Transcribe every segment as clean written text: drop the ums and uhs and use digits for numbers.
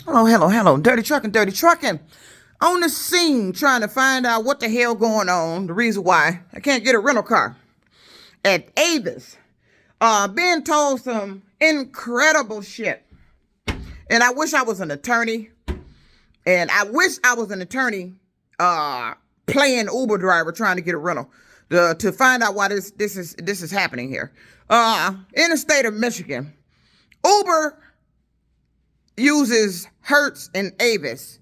Hello, hello, hello. Dirty trucking, dirty trucking. On the scene trying to find out what the hell going on. The reason why I can't get a rental car at Avis. Being told some incredible shit. And I wish I was an attorney. And I wish I was an attorney playing Uber driver trying to get a rental. To find out why this is happening here. In the state of Michigan, Uber uses Hertz and Avis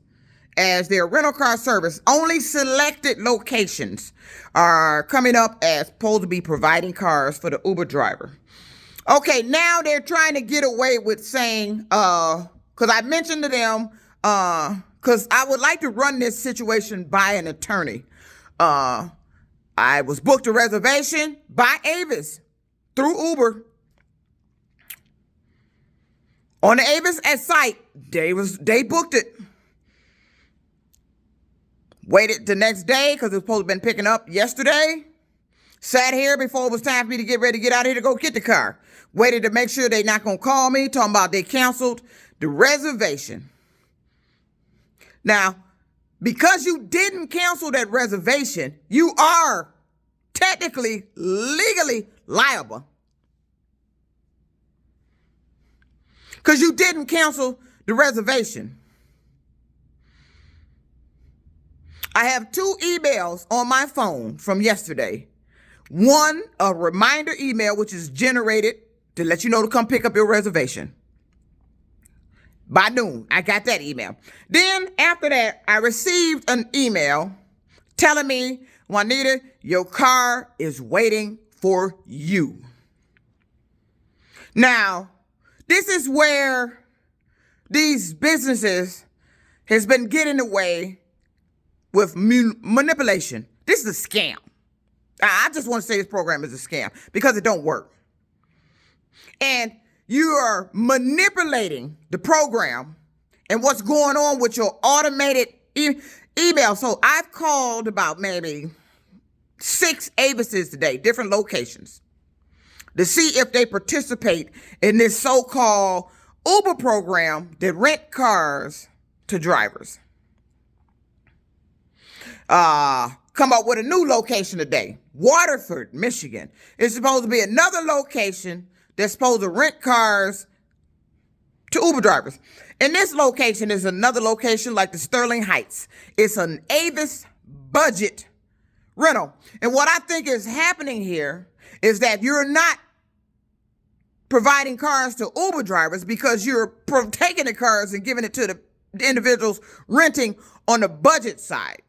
as their rental car service. Only selected locations are coming up as supposed to be providing cars for the Uber driver. Okay, now they're trying to get away with saying, because I mentioned to them, because I would like to run this situation by an attorney. I was booked a reservation by Avis through Uber. On the Avis at site, they booked it. Waited the next day because it was supposed to have been picking up yesterday. Sat here before it was time for me to get ready to get out here to go get the car. Waited to make sure they're not going to call me, talking about they canceled the reservation. Now, because you didn't cancel that reservation, you are technically, legally liable. Because you didn't cancel the reservation. I have 2 emails on my phone from yesterday. One, a reminder email, which is generated to let you know to come pick up your reservation. By noon, I got that email. Then after that, I received an email telling me, Juanita, your car is waiting for you. Now, this is where these businesses has been getting away with manipulation. This is a scam. I just want to say this program is a scam because it don't work. And you are manipulating the program and what's going on with your automated email. So I've called about maybe 6 Avises today, different locations, to see if they participate in this so-called Uber program that rent cars to drivers. Come up with a new location today. Waterford, Michigan. It's supposed to be another location that's supposed to rent cars to Uber drivers. And this location is another location like the Sterling Heights. It's an Avis budget rental. And what I think is happening here is that you're not providing cars to Uber drivers because you're taking the cars and giving it to the individuals renting on the budget side.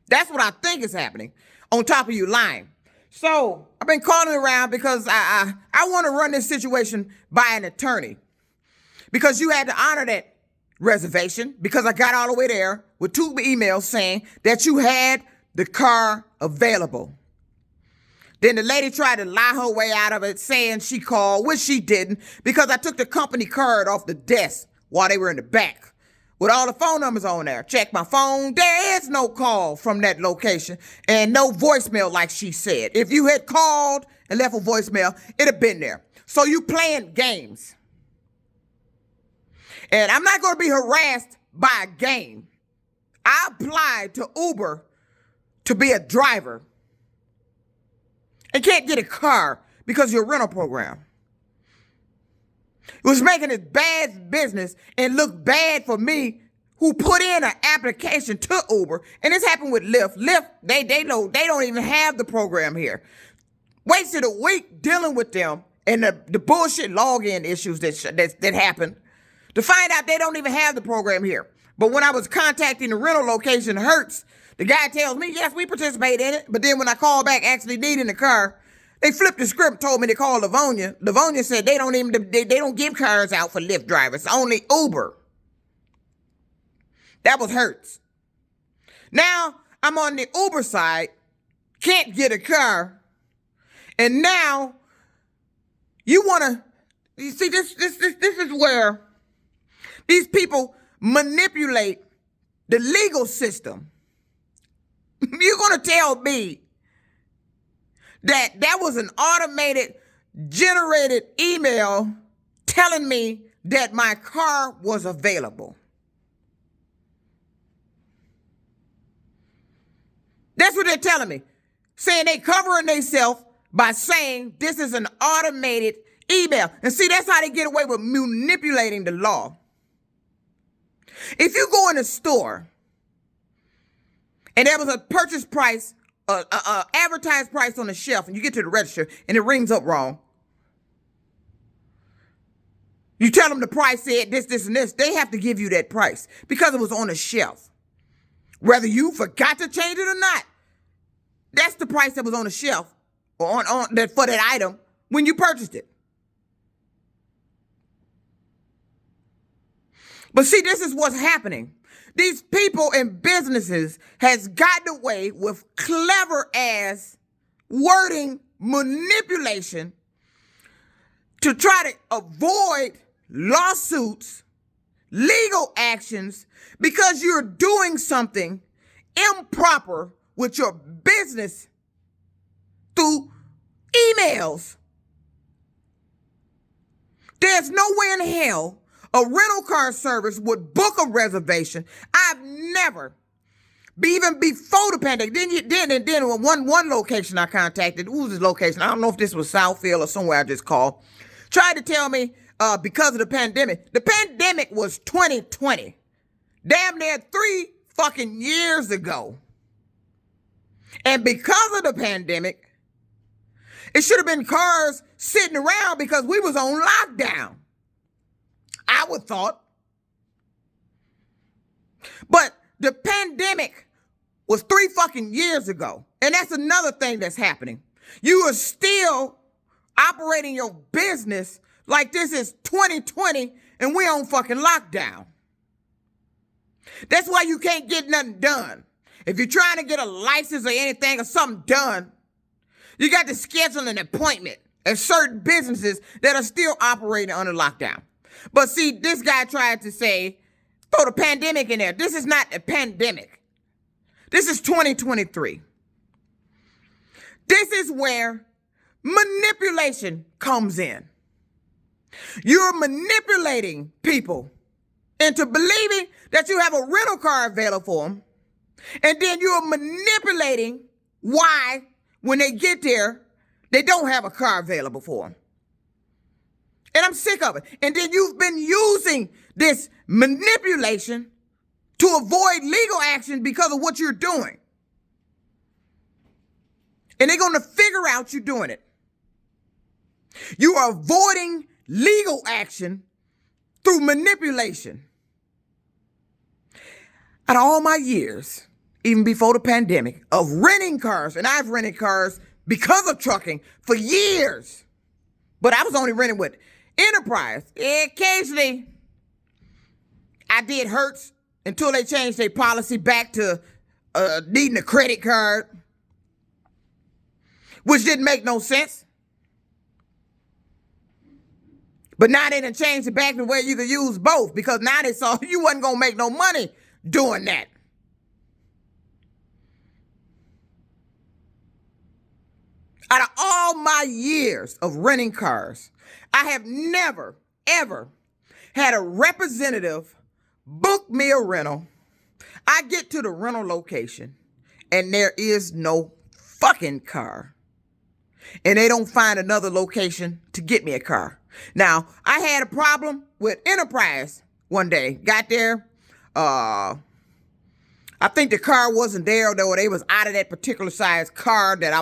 That's what I think is happening on top of you lying. So I've been calling around because I want to run this situation by an attorney because you had to honor that reservation because I got all the way there with 2 emails saying that you had the car available. Then the lady tried to lie her way out of it saying she called, which she didn't, because I took the company card off the desk while they were in the back with all the phone numbers on there. Check my phone. There is no call from that location and no voicemail like she said. If you had called and left a voicemail, it'd have been there. So you playing games. And I'm not going to be harassed by a game. I applied to Uber to be a driver and can't get a car because of your rental program. It was making it bad business and look bad for me who put in an application to Uber. And this happened with Lyft. Lyft, they don't even have the program here. Wasted a week dealing with them and the bullshit login issues that happened to find out they don't even have the program here. But when I was contacting the rental location, Hertz, the guy tells me, yes, we participate in it. But then when I call back actually needing the car, they flipped the script, told me to call Livonia. Livonia said they don't give cars out for Lyft drivers, only Uber. That was Hertz. Now I'm on the Uber side, can't get a car, and now you see this is where these people manipulate the legal system. You're gonna tell me that was an automated generated email telling me that my car was available. That's what they're telling me. Saying they covering themselves by saying this is an automated email. And see, that's how they get away with manipulating the law. If you go in a store and there was a purchase price, advertised price on the shelf, and you get to the register and it rings up wrong, you tell them the price said this, this, and this, they have to give you that price because it was on the shelf. Whether you forgot to change it or not, that's the price that was on the shelf or on that for that item when you purchased it. But see, this is what's happening. These people and businesses has gotten away with clever ass wording manipulation to try to avoid lawsuits, legal actions, because you're doing something improper with your business through emails. There's no way in hell a rental car service would book a reservation. I've never, even before the pandemic, then one location I contacted, who was this location? I don't know if this was Southfield or somewhere I just called, tried to tell me because of the pandemic was 2020. Damn near 3 fucking years ago. And because of the pandemic, it should have been cars sitting around because we was on lockdown, I would thought. But the pandemic was 3 fucking years ago. And that's another thing that's happening. You are still operating your business like this is 2020 and we on fucking lockdown. That's why you can't get nothing done. If you're trying to get a license or anything or something done, you got to schedule an appointment at certain businesses that are still operating under lockdown. But see, this guy tried to say, throw the pandemic in there. This is not a pandemic. This is 2023. This is where manipulation comes in. You're manipulating people into believing that you have a rental car available for them. And then you're manipulating why, when they get there, they don't have a car available for them. And I'm sick of it. And then you've been using this manipulation to avoid legal action because of what you're doing. And they're going to figure out you're doing it. You are avoiding legal action through manipulation. Out of all my years, even before the pandemic, of renting cars, and I've rented cars because of trucking for years, but I was only renting with Enterprise. Occasionally, I did Hertz until they changed their policy back to needing a credit card, which didn't make no sense. But now they done changed it back to where you could use both, because now they saw you wasn't going to make no money doing that. Out of all my years of renting cars, I have never, ever had a representative book me a rental. I get to the rental location and there is no fucking car. And they don't find another location to get me a car. Now, I had a problem with Enterprise one day. Got there. I think the car wasn't there, though. They was out of that particular size car that I